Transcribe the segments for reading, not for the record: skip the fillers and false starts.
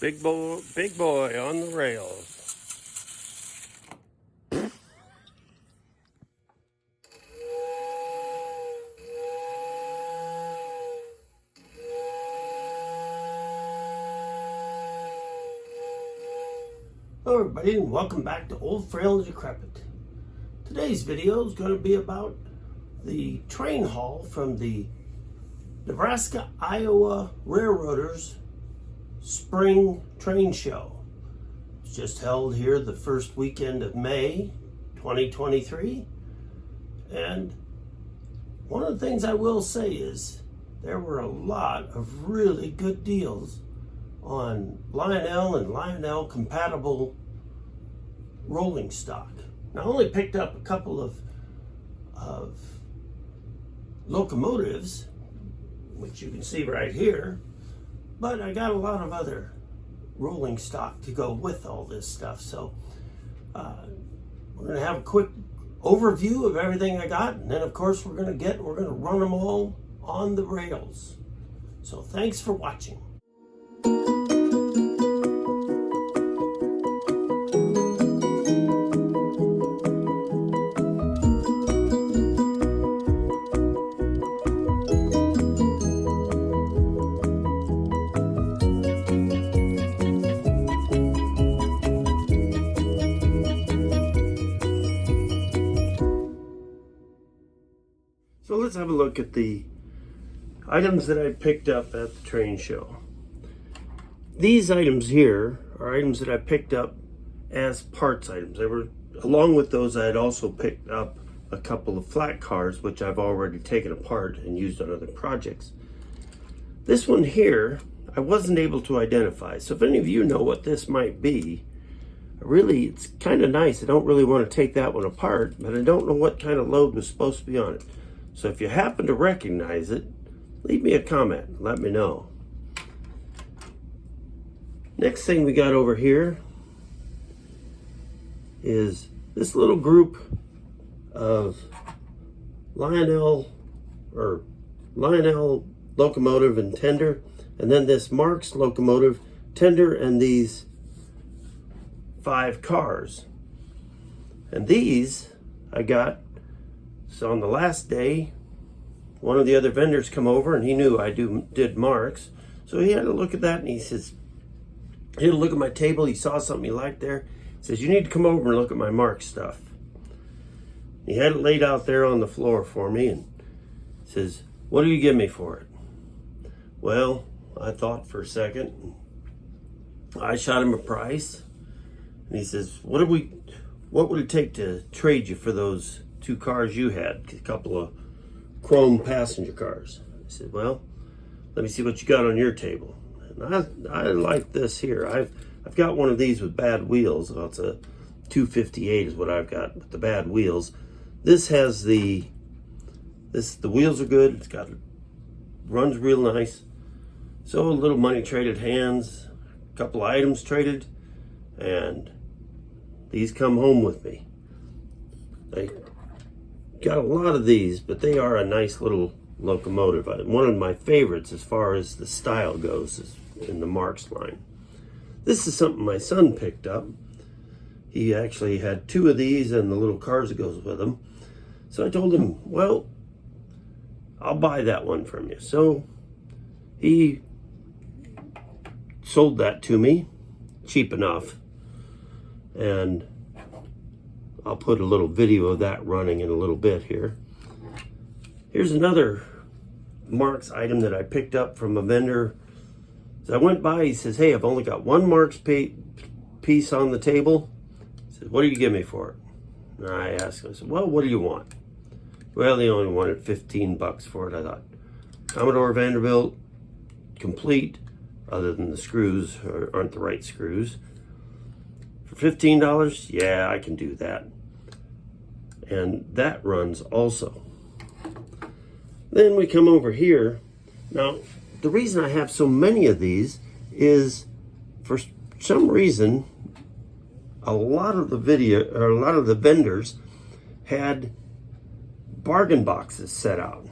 Big boy on the rails. Hello everybody, and welcome back to Old, Frail, and Decrepit. Today's video is going to be about the train haul from the Nebraska Iowa Railroaders Spring Train Show. It's just held here the first weekend of May 2023. And one of the things I will say is there were a lot of really good deals on Lionel and Lionel compatible rolling stock. Now, I only picked up a couple of locomotives, which you can see right here, but I got a lot of other rolling stock to go with all this stuff. So we're going to have a quick overview of everything I got, and then of course we're going to run them all on the rails. So thanks for watching. So let's have a look at the items that I picked up at the train show. These items here are items that I picked up as parts items. They were, along with those, I had also picked up a couple of flat cars, which I've already taken apart and used on other projects. This one here, I wasn't able to identify. So if any of you know what this might be, really, it's kind of nice. I don't really want to take that one apart, but I don't know what kind of load was supposed to be on it. So if you happen to recognize it, leave me a comment, let me know. Next thing we got over here is this little group of Lionel locomotive and tender, and then this Marks locomotive, tender, and these 5 cars. And these I got. So on the last day, one of the other vendors come over, and he knew I did Marks. So he had a look at that, and he says, he had a look at my table. He saw something he liked there. He says, you need to come over and look at my Marks stuff. He had it laid out there on the floor for me, and says, what do you give me for it? Well, I thought for a second. I shot him a price, and he says, what would it take to trade you for those 2 cars you had, a couple of chrome passenger cars? I said, well, let me see what you got on your table. And I like this here. I've got one of these with bad wheels. Well, it's a 258 is what I've got with the bad wheels. This has the wheels are good. It's runs real nice. So a little money traded hands, a couple of items traded, and these come home with me. They got a lot of these, but they are a nice little locomotive. One of my favorites as far as the style goes is in the Marks line. This is something my son picked up. He actually had 2 of these and the little cars that goes with them. So I told him, well, I'll buy that one from you. So he sold that to me, cheap enough. And I'll put a little video of that running in a little bit here. Here's another Marks item that I picked up from a vendor. As I went by, he says, hey, I've only got 1 Marks piece on the table. He says, what do you give me for it? And I asked him, I said, well, what do you want? Well, they only wanted $15 for it. I thought, Commodore Vanderbilt, complete, other than the screws aren't the right screws. For $15, yeah, I can do that. And that runs also. Then we come over here. Now, the reason I have so many of these is, for some reason, a lot of the vendors had bargain boxes set out.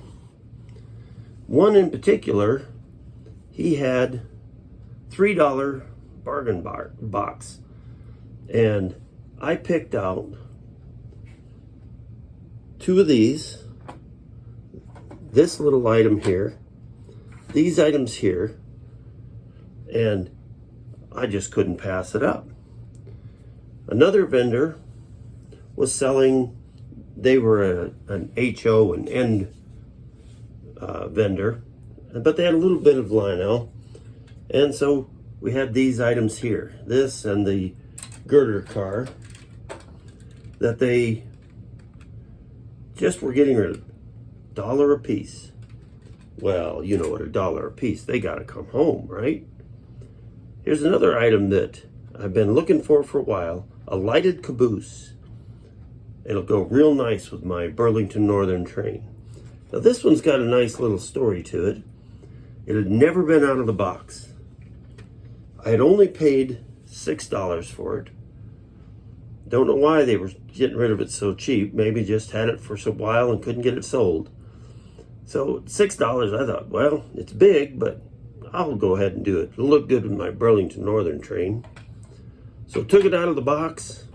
One in particular, he had $3 bargain box. And I picked out 2 of these, this little item here, these items here, and I just couldn't pass it up. Another vendor was selling, they were an HO, an end vendor, but they had a little bit of Lionel. And so we had these items here, this and the girder car, that they just were getting rid of $1 a piece. Well, you know what, $1 a piece, they gotta come home, right? Here's another item that I've been looking for a while, a lighted caboose. It'll go real nice with my Burlington Northern train. Now this one's got a nice little story to it. It had never been out of the box. I had only paid $6 for it. Don't know why they were getting rid of it so cheap. Maybe just had it for a while and couldn't get it sold. So $6, I thought, well, it's big, but I'll go ahead and do it. It'll look good with my Burlington Northern train. So took it out of the box,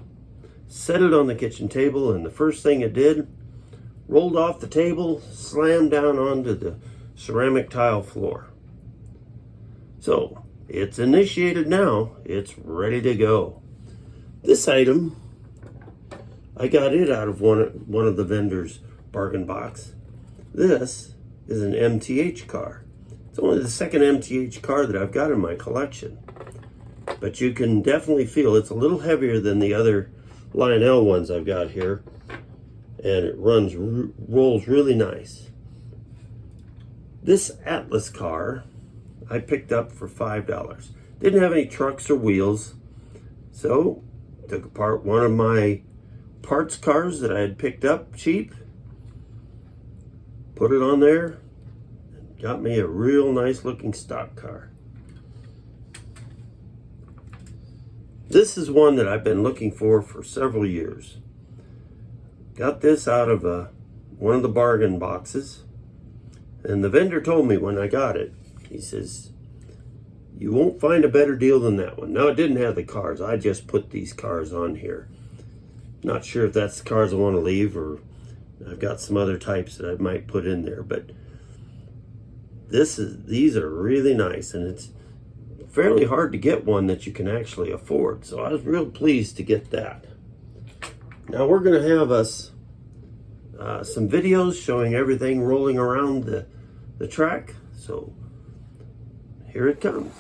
set it on the kitchen table, and the first thing it did, rolled off the table, slammed down onto the ceramic tile floor. So it's initiated now. It's ready to go. This item, I got it out of one of the vendor's bargain box. This is an MTH car. It's only the second MTH car that I've got in my collection. But you can definitely feel it's a little heavier than the other Lionel ones I've got here. And it rolls really nice. This Atlas car I picked up for $5. Didn't have any trucks or wheels. So took apart one of my parts cars that I had picked up cheap. Put it on there. And got me a real nice looking stock car. This is one that I've been looking for several years. Got this out of one of the bargain boxes. And the vendor told me when I got it, he says, you won't find a better deal than that one. Now, it didn't have the cars. I just put these cars on here. Not sure if that's the cars I want to leave, or I've got some other types that I might put in there. But these are really nice, and it's fairly hard to get one that you can actually afford. So I was real pleased to get that. Now we're going to have us some videos showing everything rolling around the track. So here it comes.